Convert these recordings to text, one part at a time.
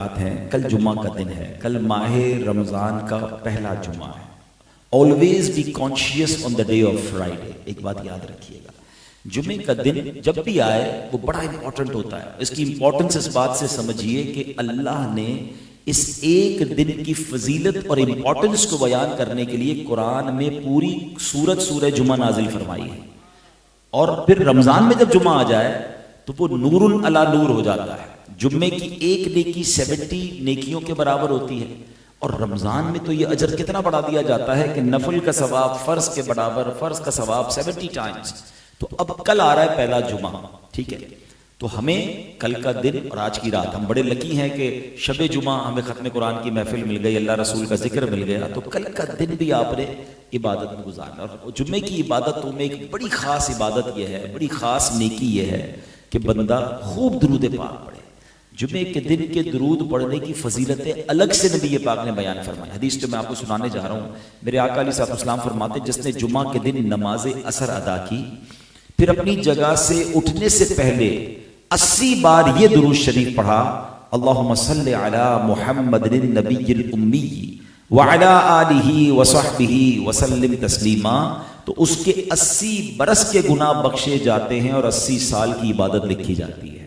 ہیں. کل جمعہ کا دن ہے, کل ماہ رمضان کا پہلا جمعہ ہے. always be conscious on the day of Friday. ایک بات یاد رکھیے گا, جمعے کا دن جب بھی آئے وہ بڑا امپورٹنٹ ہوتا ہے. اس کی امپورٹنس اس بات سے سمجھیے کہ اللہ نے اس ایک دن کی فضیلت اور امپورٹنس کو بیان کرنے کے لیے قرآن میں پوری سورت سورہ جمعہ نازل فرمائی ہے. اور پھر رمضان میں جب جمعہ آ جائے تو وہ نور علی نور ہو جاتا ہے. جمعے کی ایک نیکی 70 نیکیوں کے برابر ہوتی ہے, اور رمضان میں تو یہ اجر کتنا بڑھا دیا جاتا ہے کہ نفل کا ثواب فرض کے برابر, فرض کا ثواب 70 ٹائمز. تو اب کل آ رہا ہے پہلا جمعہ, ٹھیک ہے, تو ہمیں کل کا دن اور آج کی رات, ہم بڑے لکی ہیں کہ شب جمعہ ہمیں ختم قرآن کی محفل مل گئی, اللہ رسول کا ذکر مل گیا, تو کل کا دن بھی آپ نے عبادت میں گزارنا. اور جمعے کی عبادتوں میں ایک بڑی خاص عبادت یہ ہے, بڑی خاص نیکی یہ ہے کہ بندہ خوب درود پاک پڑھے. جمعے کے دن کے درود پڑھنے کی فضیلتیں الگ سے نبی پاک نے بیان فرمائی. حدیث جو میں آپ کو سنانے جا رہا ہوں, میرے آقا علیہ الصلوۃ والسلام فرماتے جس نے جمعہ کے دن نماز اثر ادا کی, پھر اپنی جگہ سے اٹھنے سے پہلے 80 بار یہ درود شریف پڑھا, اللہم صلی علی محمد النبی الامی وعلی آلہ وصحبہ وسلم تسلیما, تو اس کے 80 برس کے گناہ بخشے جاتے ہیں اور 80 سال کی عبادت لکھی جاتی ہے.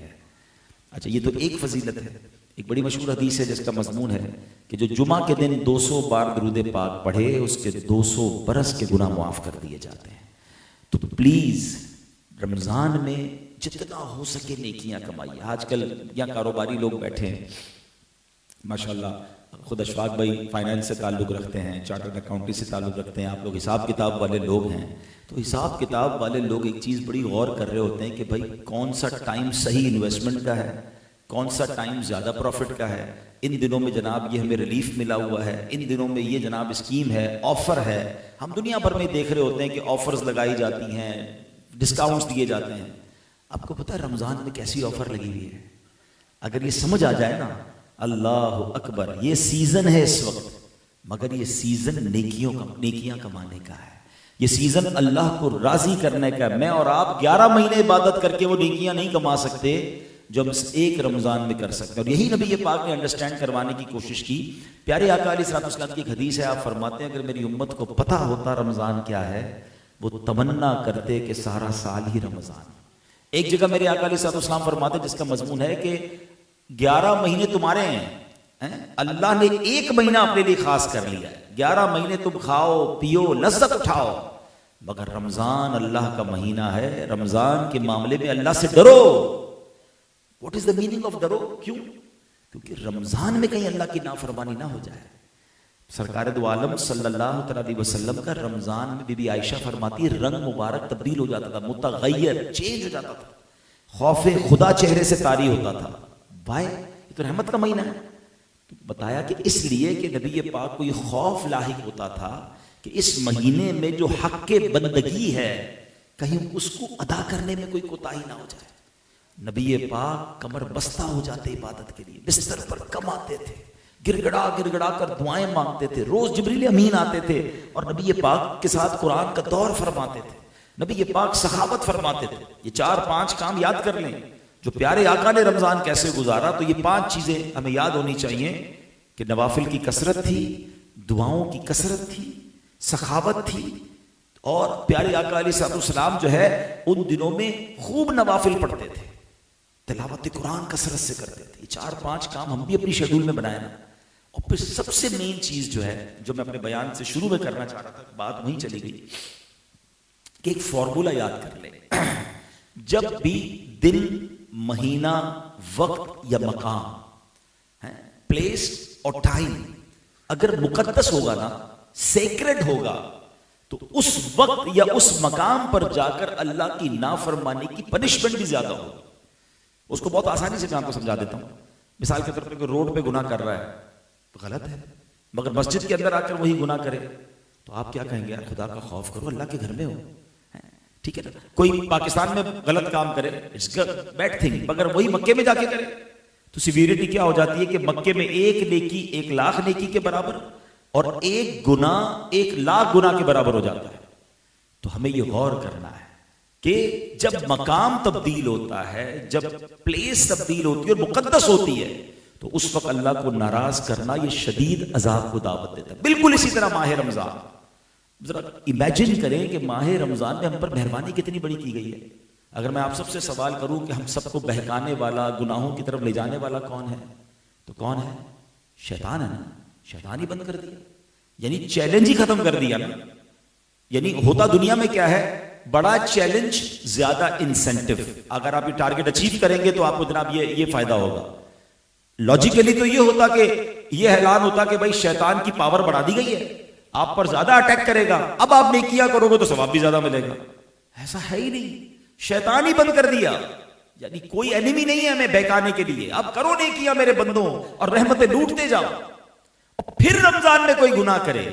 اچھا, یہ تو ایک فضیلت ہے. ایک بڑی مشہور حدیث ہے جس کا مضمون ہے کہ جو جمعہ کے دن 200 بار درود پاک پڑھے اس کے 200 برس کے گناہ معاف کر دیے جاتے ہیں. تو پلیز رمضان میں جتنا ہو سکے نیکیاں کمائیے. آج کل یہاں کاروباری لوگ بیٹھے ہیں ماشاءاللہ, خود اشفاق بھائی فائنانس سے تعلق رکھتے ہیں, چارٹرڈ اکاؤنٹنگ سے تعلق رکھتے ہیں, آپ لوگ حساب کتاب والے لوگ ہیں. تو حساب کتاب والے لوگ ایک چیز بڑی غور کر رہے ہوتے ہیں کہ بھائی کون سا ٹائم صحیح انویسٹمنٹ کا ہے, کون سا ٹائم زیادہ پروفٹ کا ہے. ان دنوں میں جناب یہ ہمیں ریلیف ملا ہوا ہے, ان دنوں میں یہ جناب اسکیم ہے, آفر ہے. ہم دنیا بھر میں دیکھ رہے ہوتے ہیں کہ آفرز لگائی جاتی ہیں, ڈسکاؤنٹس دیے جاتے ہیں. آپ کو پتہ ہے رمضان میں کیسی آفر لگی ہوئی ہے؟ اگر یہ سمجھ آ جائے نا, اللہ اکبر, یہ سیزن ہے اس وقت, مگر یہ سیزن نیکیاں کمانے کا ہے. یہ سیزن اللہ کو راضی کرنے کا ہے. میں اور آپ 11 مہینے عبادت کر کے وہ نیکیاں نہیں کما سکتے جو ہم ایک رمضان میں کر سکتے ہیں. اور یہی نبی پاک نے انڈرسٹینڈ کروانے کی کوشش کی. پیارے آقا علیہ الصلوۃ والسلام کی ایک حدیث ہے, آپ فرماتے ہیں اگر میری امت کو پتہ ہوتا رمضان کیا ہے وہ تمنا کرتے کہ سارا سال ہی رمضان. ایک جگہ میرے آقا علیہ الصلوۃ والسلام فرماتے جس کا مضمون ہے کہ 11 مہینے تمہارے ہیں, اللہ نے ایک مہینہ اپنے لیے خاص کر لیا ہے. 11 مہینے تم کھاؤ پیو لذت اٹھاؤ, مگر رمضان اللہ کا مہینہ ہے, رمضان کے معاملے میں اللہ سے ڈرو. What is the meaning of ڈرو؟ کیوں؟ کیونکہ رمضان میں کہیں اللہ کی نافرمانی نہ ہو جائے. سرکار دو عالم صلی اللہ علیہ وسلم کا رمضان میں بی بی عائشہ فرماتی رنگ مبارک تبدیل ہو جاتا تھا, متغیر چینج ہو جاتا تھا, خوف خدا چہرے سے طاری ہوتا تھا. بھائی یہ تو رحمت کا مہینہ ہے. بتایا کہ اس لیے کہ نبی پاک کو یہ خوف لاحق ہوتا تھا کہ اس مہینے میں جو حق بندگی ہے کہیں اس کو ادا کرنے میں کوئی کوتاہی نہ ہو جائے. نبی پاک کمر بستہ ہو جاتے عبادت کے لیے, بستر پر کم آتے تھے, گر گڑا کر دعائیں مانگتے تھے. روز جبریل امین آتے تھے اور نبی پاک کے ساتھ قرآن کا دور فرماتے تھے. نبی پاک سخاوت فرماتے تھے. یہ 4-5 کام یاد کر لیں جو پیارے آقا نے رمضان کیسے گزارا. تو یہ 5 چیزیں ہمیں یاد ہونی چاہیے کہ نوافل کی کثرت تھی, دعاؤں کی کثرت تھی, سخاوت تھی, اور پیارے آقا علیہ السلام جو ہے ان دنوں میں خوب نوافل پڑھتے تھے, تلاوت قرآن کثرت سے کرتے تھے. 4-5 کام ہم بھی اپنی شیڈول میں بنائے نا. اور پھر سب سے مین چیز جو ہے جو میں اپنے بیان سے شروع میں کرنا چاہ رہا تھا, بات وہیں چلی گئی کہ ایک فارمولا یاد کر لیں. جب بھی دن, مہینہ, وقت یا مقام, پلیس اور ٹائم اگر مقدس ہوگا نا, سیکرڈ ہوگا, تو اس وقت یا اس مقام پر جا کر اللہ کی نافرمانی کی پنشمنٹ بھی زیادہ ہوگی. اس کو بہت آسانی سے میں آپ کو سمجھا دیتا ہوں. مثال کے طور پر روڈ پہ گناہ کر رہا ہے تو غلط ہے, مگر مسجد کے اندر آ کر وہی گناہ کرے تو آپ کیا کہیں گے, یار خدا کا خوف کرو, اللہ کے گھر میں ہو, ٹھیک ہے نا. کوئی پاکستان میں غلط کام کرے, اٹس بیڈ تھنگ, مگر وہی مکے میں جا کے کرے تو سیویریٹی کیا ہو جاتی ہے کہ مکے میں 1 نیکی 1,00,000 نیکی کے برابر, اور 1 گناہ 1,00,000 گناہ کے برابر ہو جاتا ہے. تو ہمیں یہ غور کرنا ہے کہ جب مقام تبدیل ہوتا ہے, جب پلیس تبدیل ہوتی ہے اور مقدس ہوتی ہے, تو اس وقت اللہ کو ناراض کرنا یہ شدید عذاب کو دعوت دیتا ہے. بالکل اسی طرح ماہ رمضان، ذرا امیجن کریں کہ ماہ رمضان میں ہم پر مہربانی کتنی بڑی کی گئی ہے. اگر میں آپ سب سے سوال کروں کہ ہم سب کو بہکانے والا، گناہوں کی طرف لے جانے والا کون ہے، تو کون ہے؟ شیطان ہے نا. شیطان ہی بند کر دیا، یعنی چیلنج ہی ختم کر دیا نا. یعنی ہوتا دنیا میں کیا ہے، بڑا چیلنج زیادہ انسینٹیو. اگر آپ یہ ٹارگٹ اچیو کریں گے تو آپ کو جناب یہ فائدہ ہوگا. لاجیکلی تو یہ ہوتا کہ یہ اعلان ہوتا کہ بھائی شیطان کی پاور بڑھا دی گئی ہے، آپ پر زیادہ اٹیک کرے گا، اب آپ نیکیاں کرو گے تو ثواب بھی زیادہ ملے گا. ایسا ہے ہی نہیں، شیطان ہی بند کر دیا. یعنی کوئی اینیمی نہیں ہے ہمیں بہکانے کے لیے. اب کرو نیکیاں میرے بندوں اور رحمتیں لوٹتے جاؤ. پھر رمضان میں کوئی گناہ کرے،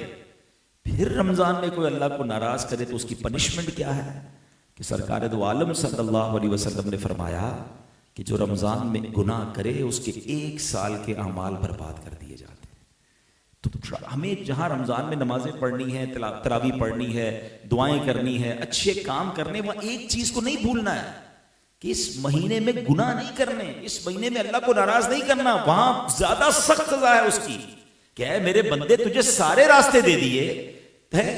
پھر رمضان میں کوئی اللہ کو ناراض کرے تو اس کی پنشمنٹ کیا ہے؟ کہ سرکار دو عالم صلی اللہ علیہ وسلم نے فرمایا کہ جو رمضان میں گناہ کرے اس کے 1 سال کے اعمال برباد کر دیے جاتے ہیں. تو ہمیں جہاں رمضان میں نمازیں پڑھنی ہے، تراویح پڑھنی ہے، دعائیں کرنی ہے، اچھے کام کرنے، وہاں ایک چیز کو نہیں بھولنا ہے کہ اس مہینے میں گناہ نہیں کرنے، اس مہینے میں اللہ کو ناراض نہیں کرنا. وہاں زیادہ سخت سزا ہے اس کی کہ اے میرے بندے تجھے سارے راستے دے دیے،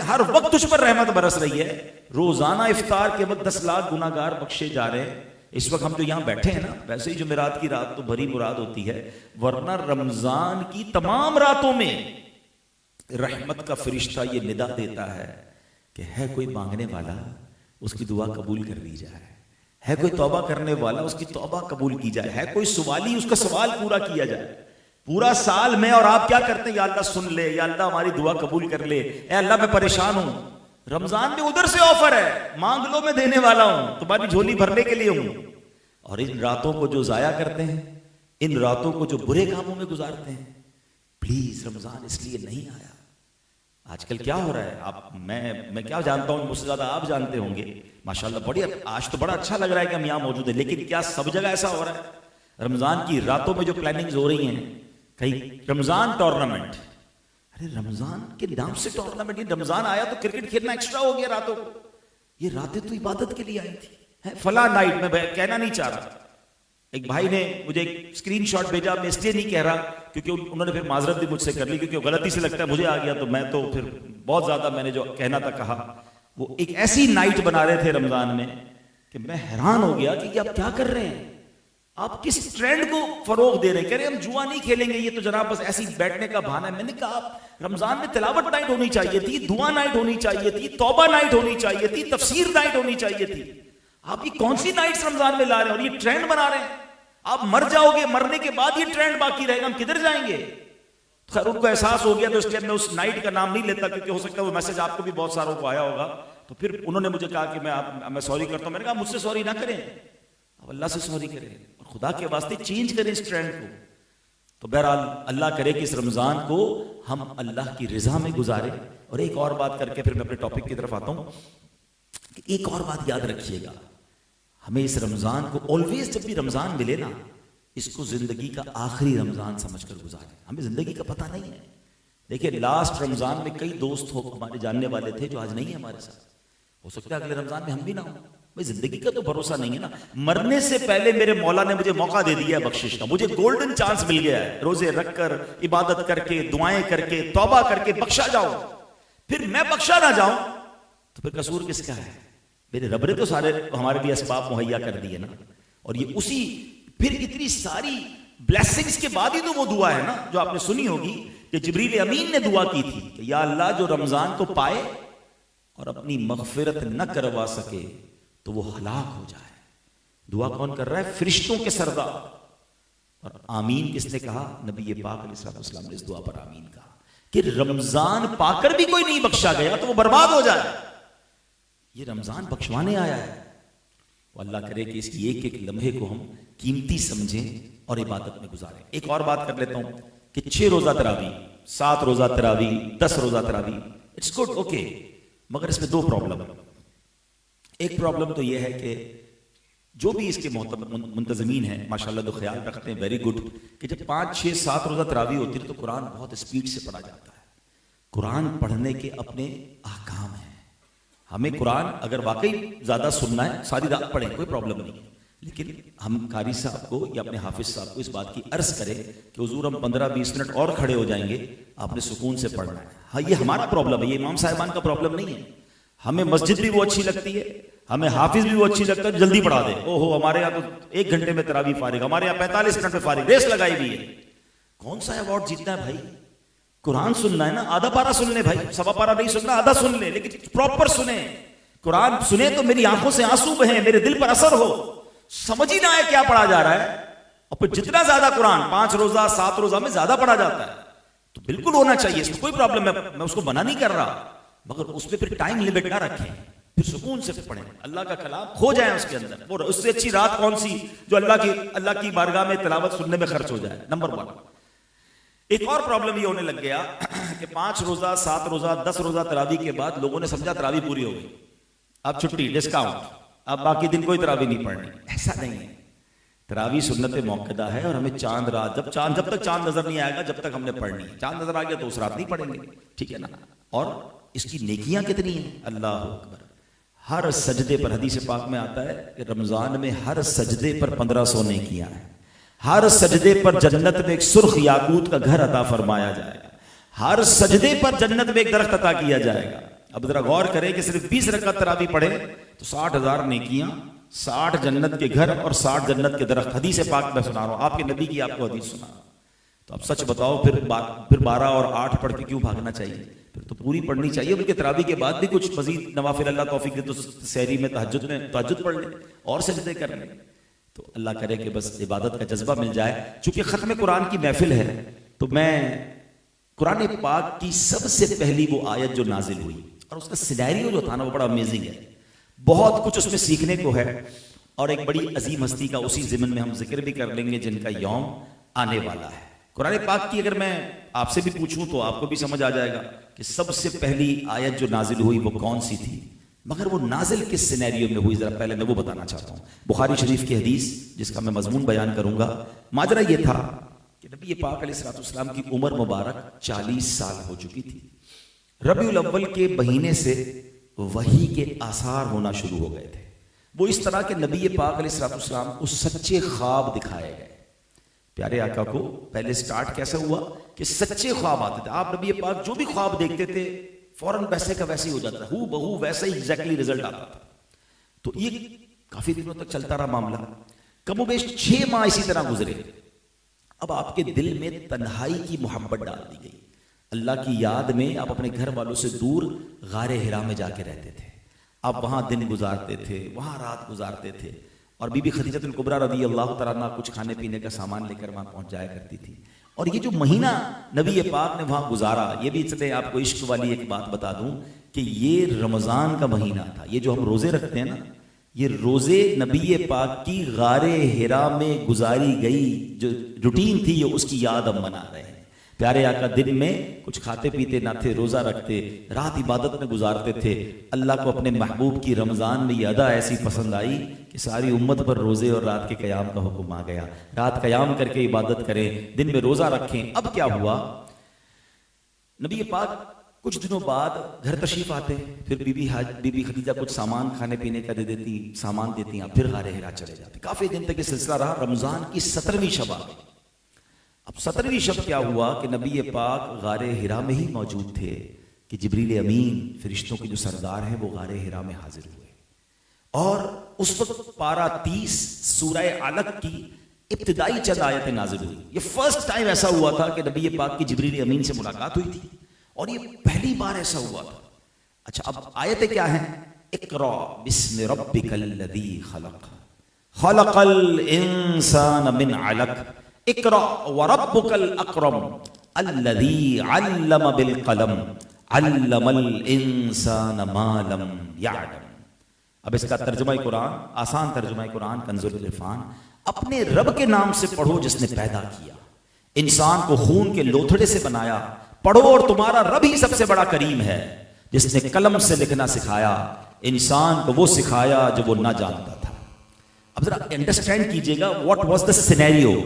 ہر وقت تجھ پر رحمت برس رہی ہے. روزانہ افطار کے وقت 10 لاکھ گناہگار بخشے جا رہے ہیں. اس وقت ہم جو یہاں بیٹھے ہیں نا، ویسے ہی جمعرات کی رات تو بھری مراد ہوتی ہے، ورنہ رمضان کی تمام راتوں میں رحمت کا فرشتہ یہ ندا دیتا ہے کہ ہے کوئی مانگنے والا اس کی دعا قبول کر لی جائے، ہے کوئی توبہ کرنے والا اس کی توبہ قبول کی جائے، ہے کوئی سوالی اس کا سوال پورا کیا جائے. پورا سال میں اور آپ کیا کرتے ہیں؟ یا اللہ سن لے، یا اللہ ہماری دعا قبول کر لے، اے اللہ میں پریشان ہوں. رمضان میں ادھر سے آفر ہے، مانگ لو میں دینے والا ہوں، تمہاری جھولی بھرنے کے لیے ہوں. اور ان راتوں کو جو ضائع کرتے ہیں، ان راتوں کو جو برے کاموں میں گزارتے ہیں، پلیز رمضان اس لیے نہیں آیا. آج کل کیا ہو رہا ہے، میں کیا جانتا ہوں، مجھ سے زیادہ آپ جانتے ہوں گے. ماشاءاللہ بڑی آج تو بڑا اچھا لگ رہا ہے کہ ہم یہاں موجود ہیں، لیکن کیا سب جگہ ایسا ہو رہا ہے؟ رمضان کی راتوں میں جو پلاننگز ہو رہی ہیں، کہیں رمضان ٹورنامنٹ، ارے رمضان کے نام سے ٹورنامنٹ، یہ رمضان آیا تو کرکٹ کھیلنا ایکسٹرا ہو گیا راتوں کو. یہ راتیں تو عبادت کے لیے آئی تھی. فلاں نائٹ میں کہنا نہیں چاہ رہا، ایک بھائی نے مجھے ایک اسکرین شاٹ بھیجا، میں اس لیے نہیں کہہ رہا کیونکہ انہوں نے پھر معذرت بھی مجھ سے کر لی، کیونکہ غلطی سے لگتا ہے مجھے آ گیا تو میں تو پھر بہت زیادہ میں نے جو کہنا تھا کہا. وہ ایک ایسی نائٹ بنا رہے تھے رمضان میں کہ میں حیران ہو گیا کہ یہ آپ کیا کر رہے ہیں، آپ کس ٹرینڈ کو فروغ دے رہے ہیں. کہہ رہے ہم جوا نہیں کھیلیں گے، یہ تو جناب بس ایسی بیٹھنے کا بہانہ ہے. میں نے کہا آپ رمضان میں تلاوت نائٹ ہونی چاہیے تھی، دعا نائٹ ہونی چاہیے تھی، توبہ نائٹ ہونی چاہیے تھی، تفسیر نائٹ ہونی چاہیے تھی. آپ یہ کون سی نائٹس رمضان میں لا رہے ہیں اور یہ ٹرینڈ بنا رہے ہیں. آپ مر جاؤ گے، مرنے کے بعد یہ ٹرینڈ باقی رہے گا، ہم کدھر جائیں گے. خیر ان کو احساس ہو گیا تو اس لیے میں اس نائٹ کا نام نہیں لیتا، کیونکہ ہو سکتا ہے وہ میسج آپ کو بھی بہت ساروں کو آیا ہوگا. تو پھر انہوں نے مجھے کہا کہ میں سوری کرتا ہوں. میں نے کہا مجھ سے سوری نہ کریں، اب اللہ سے سوری کریں اور خدا کے واسطے چینج کریں اس ٹرینڈ کو. تو بہرحال اللہ کرے کہ اس رمضان کو ہم اللہ کی رضا میں گزاریں. اور ایک اور بات کر کے پھر میں اپنے ٹاپک کی طرف آتا ہوں کہ ایک اور بات یاد رکھیے گا، ہمیں اس رمضان کو آلویز جب بھی رمضان ملے نا، اس کو زندگی کا آخری رمضان سمجھ کر گزاریں. ہمیں زندگی کا پتہ نہیں ہے. دیکھیں لاسٹ رمضان میں کئی دوست ہمارے جاننے والے تھے جو آج نہیں ہیں ہمارے ساتھ. ہو سکتا ہے اگلے رمضان میں ہم بھی نہ ہوں. بھائی زندگی کا تو بھروسہ نہیں ہے نا. مرنے سے پہلے میرے مولا نے مجھے موقع دے دیا ہے بخشش کا، مجھے گولڈن چانس مل گیا ہے. روزے رکھ کر، عبادت کر کے، دعائیں کر کے، توبہ کر کے بخشا جاؤ. پھر میں بخشا نہ جاؤں تو پھر قصور کس کا ہے؟ میرے رب نے تو سارے ہمارے لیے اسباب مہیا کر دیے نا. اور یہ اسی پھر اتنی ساری بلیسنگز کے بعد ہی تو وہ دعا ہے نا جو آپ نے سنی ہوگی کہ جبریل امین نے دعا کی تھی کہ یا اللہ جو رمضان کو پائے اور اپنی مغفرت نہ کروا سکے تو وہ ہلاک ہو جائے. دعا کون کر رہا ہے؟ فرشتوں کے سردار. اور آمین کس نے کہا؟ نبی پاک علیہ السلام نے اس دعا پر آمین کہا کہ رمضان پا کر بھی کوئی نہیں بخشا گیا تو وہ برباد ہو جائے. یہ رمضان بخشوانے آیا ہے. اللہ کرے کہ اس کی ایک ایک لمحے کو ہم قیمتی سمجھیں اور عبادت میں گزاریں. ایک اور بات کر لیتا ہوں کہ 6 روزہ تراویح، 7 روزہ تراویح، 10 روزہ تراویح، اٹس گڈ، اوکے، مگر اس میں 2 پرابلم. ایک پرابلم تو یہ ہے کہ جو بھی اس کے منتظمین ہیں ماشاءاللہ تو خیال رکھتے ہیں، ویری گڈ، کہ جب 5، 6، 7 روزہ تراویح ہوتی ہے تو قرآن بہت اسپیڈ سے پڑھا جاتا ہے. قرآن پڑھنے کے اپنے احکام ہیں. ہمیں قرآن اگر واقعی زیادہ سننا ہے ساری رات پڑھیں، کوئی پرابلم نہیں ہے. لیکن ہم قاری صاحب کو یا اپنے حافظ صاحب کو اس بات کی عرض کریں کہ حضور ہم 15-20 منٹ اور کھڑے ہو جائیں گے، آپ نے سکون سے پڑھنا ہے. ہاں یہ ہمارا پرابلم ہے، یہ امام صاحبان کا پرابلم نہیں ہے. ہمیں مسجد بھی وہ اچھی لگتی ہے، ہمیں حافظ بھی وہ اچھی لگتا ہے، جلدی پڑھا دے. او ہو ہمارے یہاں تو 1 گھنٹے میں تراویح فارغ، ہمارے یہاں 45 منٹ میں فارغ، ریس لگائی ہوئی ہے. کون سا ایوارڈ جیتنا ہے بھائی؟ قرآن سننا ہے نا، آدھا پارا سن لے بھائی، سوا پارا نہیں سننا، آدھا سن لے، لیکن پراپر سنیں. قرآن سنیں تو میری آنکھوں سے آنسو بہیں، میرے دل پر اثر ہو، سمجھ ہی نہ آئے کیا پڑھا جا رہا ہے. اور پھر جتنا زیادہ قرآن 5 روزہ 7 روزہ میں زیادہ پڑھا جاتا ہے تو بالکل ہونا چاہیے، اس میں کوئی پرابلم ہے، میں اس کو منع نہیں کر رہا، مگر اس پہ پھر ٹائم لمٹ نہ رکھیں، پھر سکون سے پڑھیں، اللہ کا کلام کھو جائیں اس کے اندر. وہ اس سے اچھی رات کون سی جو اللہ کی بارگاہ میں تلاوت سننے میں خرچ ہو جائے. نمبر 1. ایک اور پرابلم یہ ہونے لگ گیا کہ 5 روزہ 7 روزہ 10 روزہ تراویح کے بعد لوگوں نے سمجھا تراویح پوری ہو گئی، اب چھٹی، ڈسکاؤنٹ، اب باقی دن کوئی تراویح نہیں پڑھنی. ایسا نہیں ہے، تراویح سنت موقدہ ہے، اور ہمیں چاند رات جب تک چاند نظر نہیں آئے گا جب تک ہم نے پڑھنی ہے. چاند نظر آ گیا تو اس رات نہیں پڑھیں گے، ٹھیک ہے نا. اور اس کی نیکیاں کتنی ہیں، اللہ اکبر. ہر سجدے پر حدیث پاک میں آتا ہے کہ رمضان میں ہر سجدے پر 1500 نیکیاں ہیں. ہر سجدے پر جنت میں ایک سرخ یاقوت کا گھر عطا فرمایا جائے گا. ہر سجدے پر جنت میں ایک درخت عطا کیا جائے گا. اب ذرا غور کریں کہ صرف 20 رکعت تراویح پڑھے تو 60,000 نیکیاں، 60 جنت کے گھر اور 60 جنت کے درخت. حدیث پاک میں سنا رہا ہوں، آپ کے نبی کی آپ کو حدیث سنا رہا ہوں. تو اب سچ بتاؤ پھر 12 اور 8 پڑھ کے کیوں بھاگنا چاہیے؟ پھر تو پوری پڑھنی چاہیے. بلکہ تراویح کے بعد بھی کچھ مزید نوافل اللہ توفیق دے تو سحری میں تہجد پڑھ لیں اور سجدے کر لیں. تو اللہ کرے کہ بس عبادت کا جذبہ مل جائے. چونکہ ختم قرآن کی محفل ہے تو میں قرآن پاک کی سب سے پہلی وہ آیت جو نازل ہوئی اور اس کا سینیریو جو تھا نا وہ بڑا امیزنگ ہے. بہت کچھ اس میں سیکھنے کو ہے، اور ایک بڑی عظیم ہستی کا اسی ضمن میں ہم ذکر بھی کر لیں گے جن کا یوم آنے والا ہے. قرآن پاک کی اگر میں آپ سے بھی پوچھوں تو آپ کو بھی سمجھ آ جائے گا کہ سب سے پہلی آیت جو نازل ہوئی وہ کون سی تھی، مگر وہ نازل کس سینیریو میں ہوئی ذرا پہلے میں وہ بتانا چاہتا ہوں. بخاری شریف کی حدیث جس کا میں مضمون بیان کروں گا. ماجرا یہ تھا کہ نبی پاک علیہ السلام کی عمر مبارک 40 سال ہو چکی تھی. ربیع الاول کے مہینے سے وحی کے آثار ہونا شروع ہو گئے تھے. وہ اس طرح کہ نبی پاک علیہ السلام کو سچے خواب دکھائے گئے. پیارے آقا کو پہلے سٹارٹ کیسا ہوا کہ سچے خواب آتے تھے. آپ نبی پاک جو بھی خواب دیکھتے تھے فوراً ویسے کا ویسے ہی ہو جاتا تھا، ہو بہو ویسا ہی ایگزیکٹلی رزلٹ آتا تھا. تو یہ کافی دنوں تک چلتا رہا معاملہ. کم و بیش 6 ماہ اسی طرح گزرے. اب آپ کے دل میں تنہائی کی محبت ڈال دی گئی. اللہ کی یاد میں آپ اپنے گھر والوں سے دور غار حرا میں جا کے رہتے تھے. آپ وہاں دن گزارتے تھے، وہاں رات گزارتے تھے. اور بی بی خدیجہ الکبریٰ رضی اللہ تعالیٰ عنہا کچھ کھانے پینے کا سامان لے کر وہاں پہنچ جایا کرتی تھی. اور یہ جو مہینہ نبی پاک نے وہاں گزارا، یہ بھی اس لیے آپ کو عشق والی ایک بات بتا دوں کہ یہ رمضان کا مہینہ تھا. یہ جو ہم روزے رکھتے ہیں نا، یہ روزے نبی پاک کی غار حرا میں گزاری گئی جو روٹین تھی، یہ اس کی یاد ہم منا رہے ہیں. پیارے آقا دن میں کچھ کھاتے پیتے نہ تھے، روزہ رکھتے، رات عبادت میں گزارتے تھے. اللہ کو اپنے محبوب کی رمضان میں یہ ادا ایسی پسند آئی کہ ساری امت پر روزے اور رات کے قیام کا حکم آ گیا. رات قیام کر کے عبادت کریں، دن میں روزہ رکھیں. اب کیا ہوا، نبی پاک کچھ دنوں بعد گھر تشریف آتے، پھر بی بی خدیجہ کچھ سامان کھانے پینے کا دے دیتی، سامان دیتی ہیں، پھر غار حرا چلے جاتے. کافی دن تک یہ سلسلہ رہا. رمضان کی 17ویں شب آ گئی. اب 17ویں شب کیا ہوا کہ نبی پاک غار حرا میں ہی موجود تھے کہ جبریل امین فرشتوں کے جو سردار ہیں وہ غار حرا میں حاضر ہوئے. اور اس وقت پارہ 30 سورہ علق کی ابتدائی چند آیتیں نازل ہوئی. یہ فرسٹ ٹائم ایسا ہوا تھا کہ نبی پاک کی جبریل امین سے ملاقات ہوئی تھی، اور یہ پہلی بار ایسا ہوا تھا. اچھا اب آیتیں کیا ہیں؟ اقرا بسم ربک الذی خلق، خلق الانسان من علق، اقرا وربک الاکرم الذی علم بالقلم علم الانسان ما لم یعلم. اب اس کا ترجمہ قرآن، آسان ترجمہ قرآن کنز العرفان. اپنے رب کے نام سے پڑھو جس نے پیدا کیا، انسان کو خون کے لوتھڑے سے بنایا. پڑھو اور تمہارا رب ہی سب سے بڑا کریم ہے جس نے قلم سے لکھنا سکھایا، انسان کو وہ سکھایا جو وہ نہ جانتا تھا. اب ذرا انڈرسٹینڈ کیجئے گا واٹ واز دا سینیریو.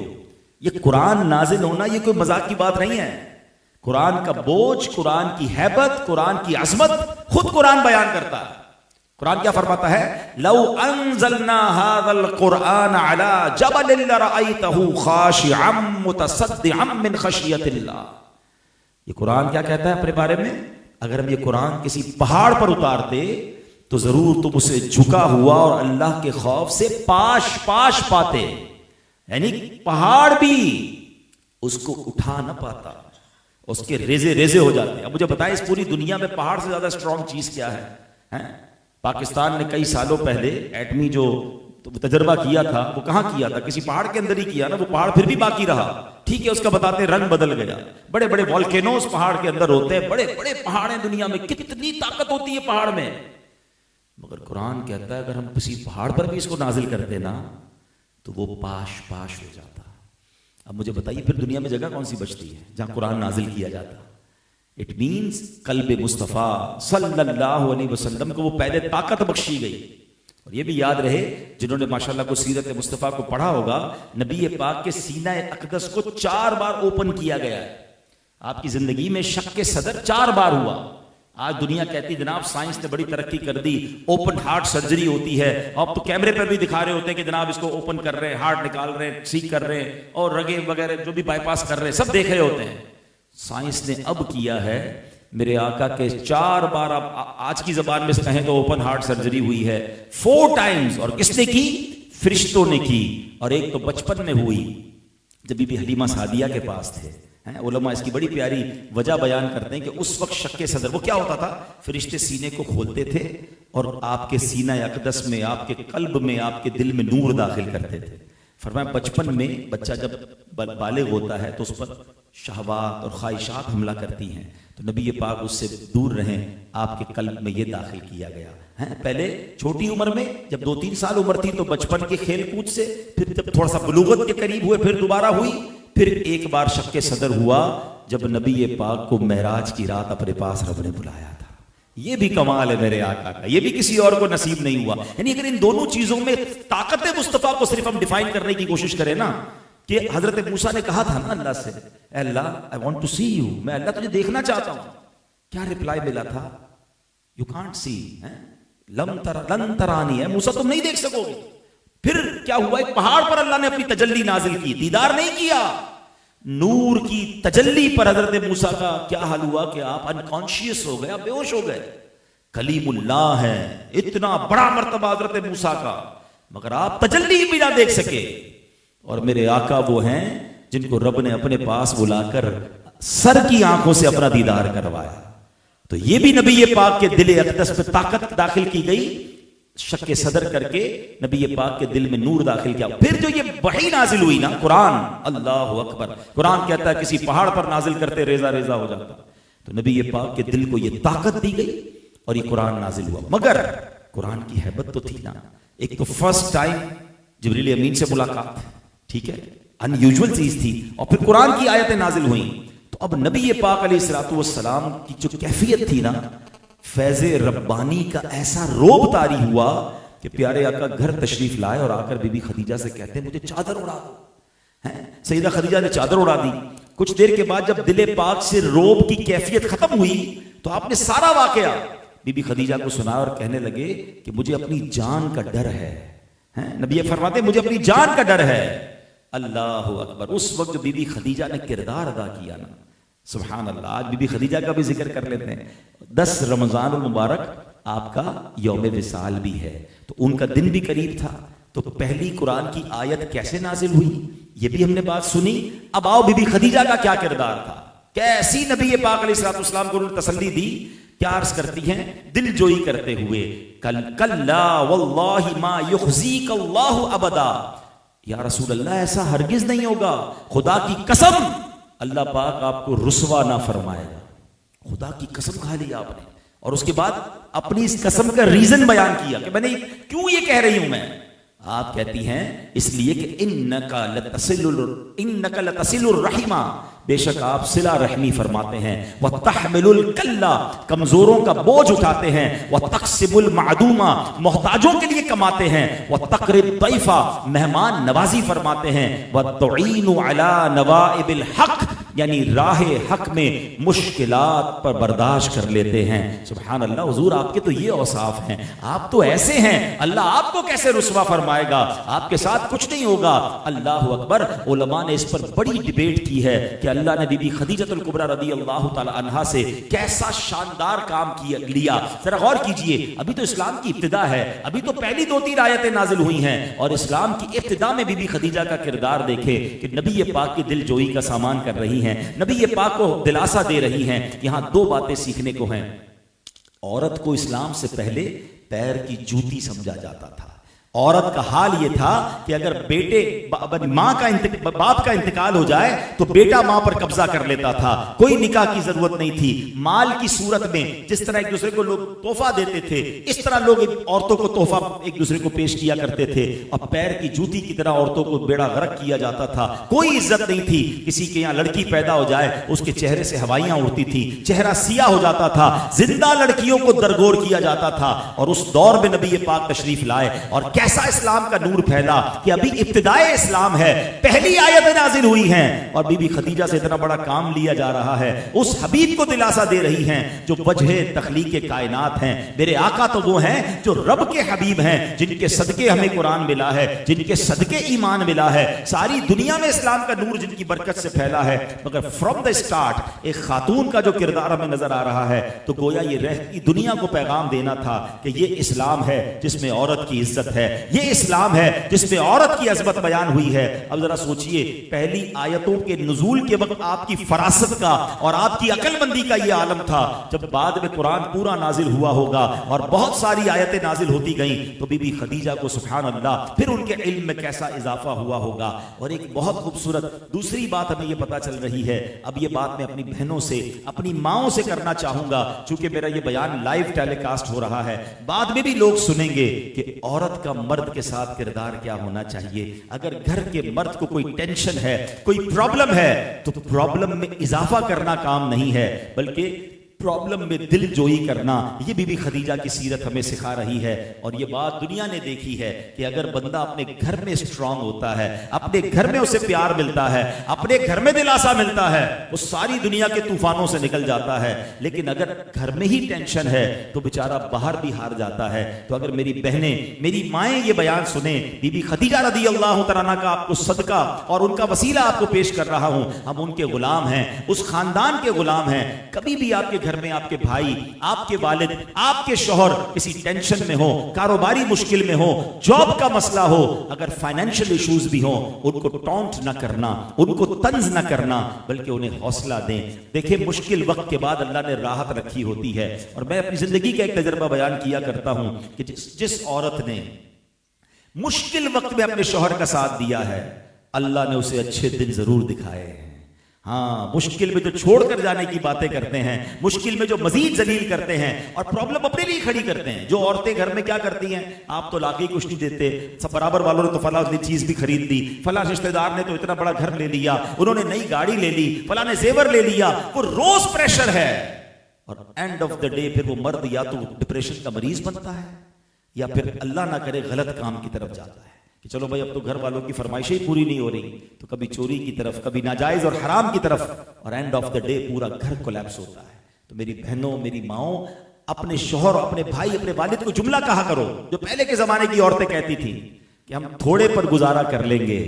یہ قرآن نازل ہونا یہ کوئی مذاق کی بات نہیں ہے. قرآن کا بوجھ، قرآن کی ہیبت، قرآن کی عظمت خود قرآن بیان کرتا ہے. قرآن کیا فرماتا ہے؟ لو انزلنا هذا القرآن على جبل لرأيته خاشعا متصدعا من خشية اللہ. یہ قرآن کیا کہتا ہے اپنے بارے میں؟ اگر ہم یہ قرآن کسی پہاڑ پر اتارتے تو ضرور تم اسے جھکا ہوا اور اللہ کے خوف سے پاش پاش پاتے. یعنی پہاڑ بھی اس کو اٹھا نہ پاتا, اس کے ریزے ریزے ہو جاتے. اب مجھے بتائیں اس پوری دنیا میں پہاڑ سے زیادہ اسٹرانگ چیز کیا ہے؟ پاکستان نے کئی سالوں پہلے ایٹمی جو تجربہ کیا تھا وہ کہاں کیا تھا؟ کسی پہاڑ کے اندر ہی کیا نا. وہ پہاڑ پھر بھی باقی رہا, ٹھیک ہے, اس کا بتاتے رنگ بدل گیا. بڑے بڑے والکینوز پہاڑ کے اندر ہوتے ہیں, بڑے بڑے پہاڑ ہیں دنیا میں, کتنی طاقت ہوتی ہے پہاڑ میں. مگر قرآن کہتا ہے اگر ہم کسی پہاڑ پر بھی اس کو نازل کرتے نا تو وہ پاش پاش ہو جاتا. اب مجھے بتائیے پھر دنیا میں جگہ کون سی بچتی ہے جہاں قرآن نازل کیا جاتا؟ اٹ مینز قلب مصطفیٰ صلی اللہ علیہ وسلم کو وہ پہلے طاقت بخشی گئی. اور یہ بھی یاد رہے جنہوں نے ماشاءاللہ کو سیرت مصطفیٰ کو پڑھا ہوگا, نبی پاک کے سینہ اقدس کو 4 بار اوپن کیا گیا ہے. آپ کی زندگی میں شق صدر 4 بار ہوا. آج دنیا کہتی جناب سائنس نے بڑی ترقی کر دی, اوپن ہارٹ سرجری ہوتی ہے. اب تو کیمرے پر بھی دکھا رہے ہوتے ہیں کہ جناب اس کو اوپن کر رہے ہیں, ہارٹ نکال رہے ہیں, سیکھ کر رہے ہیں, اور رگیں وغیرہ جو بھی بائی پاس کر رہے ہیں سب دیکھ رہے ہوتے ہیں. سائنس نے اب کیا ہے, میرے آقا کے 4 بار, آج کی زبان میں کہیں تو اوپن ہارٹ سرجری ہوئی ہے 4 ٹائمز. اور کس نے کی؟ فرشتوں نے کی. اور ایک تو بچپن میں ہوئی جب بی بی حلیمہ سعدیہ کے پاس تھے. علماء اس کی بڑی پیاری وجہ بیان کرتے ہیں کہ اس وقت شق صدر وہ کیا ہوتا تھا, فرشتے سینے کو کھولتے تھے اور آپ کے سینہ اقدس میں, آپ کے قلب میں, آپ کے دل میں نور داخل کرتے تھے. فرمایا بچپن میں بچہ جب بالغ ہوتا ہے تو اس پر شہوات اور خواہشات حملہ کرتی ہیں, تو نبی پاک اس سے دور رہیں, آپ کے قلب میں یہ داخل کیا گیا. پہلے چھوٹی عمر میں جب 2-3 سال عمر تھی تو بچپن کے کھیل کود سے, پھر جب تھوڑا سا بلوغت کے قریب ہوئے پھر دوبارہ ہوئی, پھر ایک بار شق صدر ہوا جب نبی پاک کو معراج کی رات اپنے پاس رب نے بلایا تھا. یہ بھی کمال ہے میرے آقا کا, یہ بھی کسی اور کو نصیب نہیں ہوا. یعنی اگر ان دونوں چیزوں میں طاقت مصطفیٰ کو صرف ہم ڈیفائن کرنے کی کوشش کریں نا, کہ حضرت موسیٰ نے کہا تھا نا اللہ سے, اے اللہ I want to see you, میں اللہ تجھے دیکھنا چاہتا ہوں. کیا رپلائی ملا تھا؟ You can't see, لن ترانی ہے موسیٰ تم نہیں دیکھ سکو گے. پھر کیا ہوا؟ ایک پہاڑ پر اللہ نے اپنی تجلی نازل کی, دیدار نہیں کیا. نور کی تجلی پر حضرت موسیٰ کا کیا حال ہوا کہ آپ انکانشیس ہو گئے, آپ بے ہوش ہو گئے. کلیم اللہ ہے, اتنا بڑا مرتبہ حضرت موسیٰ کا, مگر آپ تجلی بھی نہ دیکھ سکے. اور میرے آقا وہ ہیں جن کو رب نے اپنے پاس بلا کر سر کی آنکھوں سے اپنا دیدار کروایا. تو یہ بھی نبی پاک کے دل اقدس پہ طاقت داخل کی گئی, شق صدر کر کے نبی پاک کے دل میں نور داخل کیا. پھر جو یہ وحی نازل ہوئی نا قرآن, اللہ اکبر, قرآن کہتا ہے کسی پہاڑ پر نازل کرتے ریزہ ریزہ ہو جاتا. تو نبی پاک کے دل کو یہ طاقت دی گئی اور یہ قرآن نازل ہوا. مگر قرآن کی ہیبت تو تھی نا. ایک تو فرسٹ ٹائم جبریل امین سے ملاقات, ٹھیک ہے, ان یوزول چیز تھی, اور پھر قرآن کی آیتیں نازل ہوئیں. تو اب نبی پاک علیہ الصلوۃ والسلام کی جو کیفیت تھی نا, فیض ربانی کا ایسا روب طاری ہوا کہ پیارے آقا گھر تشریف لائے اور آ کر بی بی خدیجہ سے کہتے ہیں مجھے چادر اڑا دو. سیدہ خدیجہ نے چادر اڑا دی. کچھ دیر کے بعد جب دل پاک سے روب کی کیفیت ختم ہوئی تو آپ نے سارا واقعہ بی بی خدیجہ کو سنایا اور کہنے لگے کہ مجھے اپنی جان کا ڈر ہے. نبی فرماتے مجھے اپنی جان کا ڈر ہے. اللہ اکبر. اس وقت جو بی بی خدیجہ نے کردار ادا کیا نا, سبحان اللہ. آج بی بی خدیجہ کا بھی ذکر کر لیتے ہیں. 10 رمضان المبارک آپ کا یوم وصال بھی ہے, تو ان کا دن بھی قریب تھا. تو پہلی قرآن کی آیت کیسے نازل ہوئی یہ بھی ہم نے بات سنی. اب آؤ بی بی خدیجہ کا کیا کردار تھا, کیسی نبی پاک علیہ الصلوۃ والسلام کو تسلی دی. کیا عرض کرتی ہیں دل جوئی کرتے ہوئے, کلا واللہ ما یخزیک اللہ ابدا. یا رسول اللہ ایسا ہرگز نہیں ہوگا, خدا کی قسم اللہ پاک آپ کو رسوا نہ فرمائے گا. خدا کی قسم کھا لی آپ نے, اور اس کے بعد اپنی اس قسم کا ریزن بیان کیا کہ میں نے کیوں یہ کہہ رہی ہوں. میں آپ کہتی ہیں اس لیے کہ انکا لتصل الرحمہ, بے شک آپ صلہ رحمی فرماتے ہیں. وتحمل الکلا, کمزوروں کا بوجھ اٹھاتے ہیں. وتقسب المعدومہ, محتاجوں کے لیے کماتے ہیں. وتقری الضیفہ, مہمان نوازی فرماتے ہیں. وتعین علی نوائب الحق, یعنی راہ حق میں مشکلات پر برداشت کر لیتے ہیں. سبحان اللہ, حضور آپ کے تو یہ اوصاف ہیں, آپ تو ایسے ہیں, اللہ آپ کو کیسے رسوا فرمائے گا, آپ کے ساتھ کچھ نہیں ہوگا. اللہ اکبر. علماء نے اس پر بڑی ڈیبیٹ کی ہے کہ اللہ نے بی بی خدیجہ الکبریٰ رضی اللہ تعالی عنہا سے کیسا شاندار کام لیا. ذرا غور کیجئے, ابھی تو اسلام کی ابتدا ہے, ابھی تو پہلی 2-3 آیتیں نازل ہوئی ہیں, اور اسلام کی ابتدا میں بی بی خدیجہ کا کردار دیکھے کہ نبی پاک کی دل جوئی کا سامان کر رہی ہیں, نبی پاک کو دلاسا دے رہی ہیں. یہاں 2 باتیں سیکھنے کو ہیں. عورت کو اسلام سے پہلے پیر کی جوتی سمجھا جاتا تھا. عورت کا حال یہ تھا کہ اگر بیٹے باپ کا انتقال ہو جائے تو بیٹا ماں پر قبضہ کر لیتا تھا. کوئی نکاح کی ضرورت نہیں تھی. مال کی صورت میں جس طرح ایک دوسرے کو لوگ تحفہ دیتے تھے, اس طرح لوگ عورتوں کو تحفہ ایک دوسرے کو پیش کیا کرتے تھے. اور پیر کی جوتی کی طرح عورتوں کو بیڑا غرق کیا جاتا تھا. کوئی عزت نہیں تھی. کسی کے یہاں لڑکی پیدا ہو جائے, اس کے چہرے سے ہوائیاں اڑتی تھی, چہرہ سیاہ ہو جاتا تھا, زندہ لڑکیوں کو درگور کیا جاتا تھا. اور اس دور میں نبی پاک تشریف لائے اور ایسا اسلام کا نور پھیلا کہ ابھی ابتدائے اسلام ہے, پہلی آیتیں نازل ہوئی ہیں, اور بی بی خدیجہ سے اتنا بڑا کام لیا جا رہا ہے. اس حبیب کو دلاسا دے رہی ہیں جو وجہ تخلیق کائنات ہیں. میرے آقا تو وہ ہیں جو رب کے حبیب ہیں, جن کے صدقے ہمیں قرآن ملا ہے, جن کے صدقے ایمان ملا ہے. ساری دنیا میں اسلام کا نور جن کی برکت سے پھیلا ہے. مگر فرام دا اسٹارٹ ایک خاتون کا جو کردار ہمیں نظر آ رہا ہے, تو گویا یہ رہتی دنیا کو پیغام دینا تھا کہ یہ اسلام ہے جس میں عورت کی عزت ہے, یہ اسلام ہے جس میں عورت کی عظمت بیان ہوئی ہے. اب ذرا سوچئے, پہلی آیتوں کے نزول کے وقت آپ کی فراست کا اور آپ کی عقل مندی کا یہ عالم تھا. جب بعد میں قرآن پورا نازل ہوا ہوگا اور بہت ساری آیتیں نازل ہوتی گئیں, تو بی بی خدیجہ کو سبحان اللہ پھر ان کے علم میں کیسا اضافہ ہوا ہوگا. اور ایک بہت خوبصورت دوسری بات ہمیں یہ پتا چل رہی ہے. اب یہ بات میں اپنی بہنوں سے, اپنی ماؤں سے کرنا چاہوں گا, چونکہ میرا یہ بیان لائیو ٹیلی کاسٹ ہو رہا ہے. بعد میں بھی لوگ سنیں گے کہ عورت کا مرد کے ساتھ کردار کیا ہونا چاہیے. اگر گھر کے مرد کو کوئی ٹینشن ہے, کوئی پرابلم ہے, تو پرابلم میں اضافہ کرنا کام نہیں ہے, بلکہ پرابلم میں دل جوئی کرنا. یہ بی بی خدیجہ کی سیرت ہمیں سکھا رہی ہے. اور یہ بات دنیا نے دیکھی ہے کہ اگر بندہ اپنے گھر میں اسٹرانگ ہوتا ہے, اپنے گھر میں اسے پیار ملتا ہے, اپنے گھر میں دلاسا ملتا ہے, وہ ساری دنیا کے طوفانوں سے نکل جاتا ہے. لیکن اگر گھر میں ہی ٹینشن ہے تو بیچارہ باہر بھی ہار جاتا ہے. تو اگر میری بہنیں, میری مائیں یہ بیان سنیں, بی بی خدیجہ رضی اللہ تعالیٰ عنہ کا آپ کو صدقہ اور ان کا وسیلہ آپ کو پیش کر رہا ہوں. ہم ان کے غلام ہیں, اس خاندان کے غلام ہیں. کبھی بھی آپ کے گھر میں آپ کے بھائی, آپ کے والد, آپ کے شوہر کسی ٹینشن میں ہو, کاروباری مشکل میں ہو, جاب کا مسئلہ ہو, اگر فائنینشل ایشوز بھی ہوں, ان کو ٹونٹ نہ کرنا, ان کو طنز نہ کرنا, بلکہ انہیں حوصلہ دیں. دیکھیں مشکل وقت کے بعد اللہ نے راحت رکھی ہوتی ہے. اور میں اپنی زندگی کا ایک تجربہ بیان کیا کرتا ہوں کہ جس عورت نے مشکل وقت میں اپنے شوہر کا ساتھ دیا ہے, اللہ نے اسے اچھے دن ضرور دکھائے ہیں. ہاں, مشکل میں جو چھوڑ کر جانے کی باتیں کرتے ہیں, مشکل میں جو مزید ذلیل کرتے ہیں اور پرابلم اپنے لیے کھڑی کرتے ہیں. جو عورتیں گھر میں کیا کرتی ہیں, آپ تو لاقی کچھ نہیں دیتے, سب برابر والوں نے تو فلاں چیز بھی خرید دی, فلاں رشتہ دار نے تو اتنا بڑا گھر لے لیا, انہوں نے نئی گاڑی لے لی, فلاں نے زیور لے لیا. وہ روز پریشر ہے, اور اینڈ آف دا ڈے پھر وہ مرد یا تو ڈپریشن کا مریض بنتا ہے, یا پھر اللہ نہ کرے غلط کام کی طرف جاتا ہے کہ چلو بھائی اب تو گھر والوں کی فرمائشیں پوری نہیں ہو رہی, تو کبھی چوری کی طرف, کبھی ناجائز اور حرام کی طرف, اور اینڈ آف دا ڈے پورا گھر کولیپس ہوتا ہے. تو میری بہنوں, میری ماؤں, اپنے شوہر, اپنے بھائی, اپنے والد کو جملہ کہا کرو جو پہلے کے زمانے کی عورتیں کہتی تھیں کہ ہم تھوڑے پر گزارا کر لیں گے,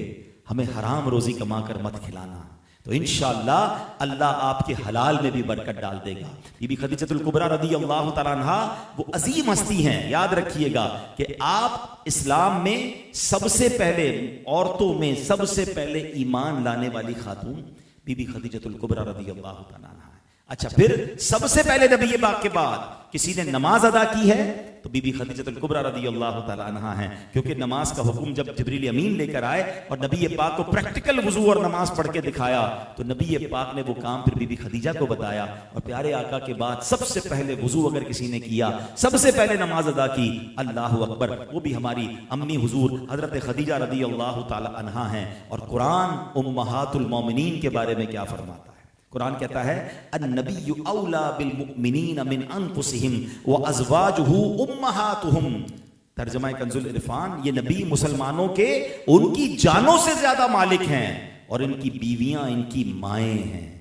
ہمیں حرام روزی کما کر مت کھلانا. تو انشاءاللہ اللہ آپ کے حلال میں بھی برکت ڈال دے گا. بی بی خدیجہ الکبریٰ رضی اللہ تعالیٰ عنہا وہ عظیم ہستی ہیں. یاد رکھیے گا کہ آپ اسلام میں سب سے پہلے, عورتوں میں سب سے پہلے ایمان لانے والی خاتون بی بی خدیجہ الکبریٰ رضی اللہ تعالیٰ عنہا. اچھا, پھر سب سے پہلے نبی پاک کے بعد کسی نے نماز ادا کی ہے تو بی بی خدیجہ الکبریٰ رضی اللہ تعالیٰ عنہا ہیں. کیونکہ نماز کا حکم جب جبریل امین لے کر آئے اور نبی پاک کو پریکٹیکل وضو اور نماز پڑھ کے دکھایا, تو نبی پاک نے وہ کام پھر بی بی خدیجہ کو بتایا. اور پیارے آقا کے بعد سب سے پہلے وضو اگر کسی نے کیا, سب سے پہلے نماز ادا کی, اللہ اکبر, وہ بھی ہماری امی حضور حضرت خدیجہ رضی اللہ تعالیٰ عنہا ہیں. اور قرآن امہات المومنین کے بارے میں کیا فرماتا ہے؟ قرآن کہتا ہے النبی اولا بالمؤمنین من انفسہم وازواجہ امہاتہم. ترجمہ کنز العرفان, یہ نبی مسلمانوں کے ان کی جانوں سے زیادہ مالک ہیں اور ان کی بیویاں ان کی مائیں ہیں.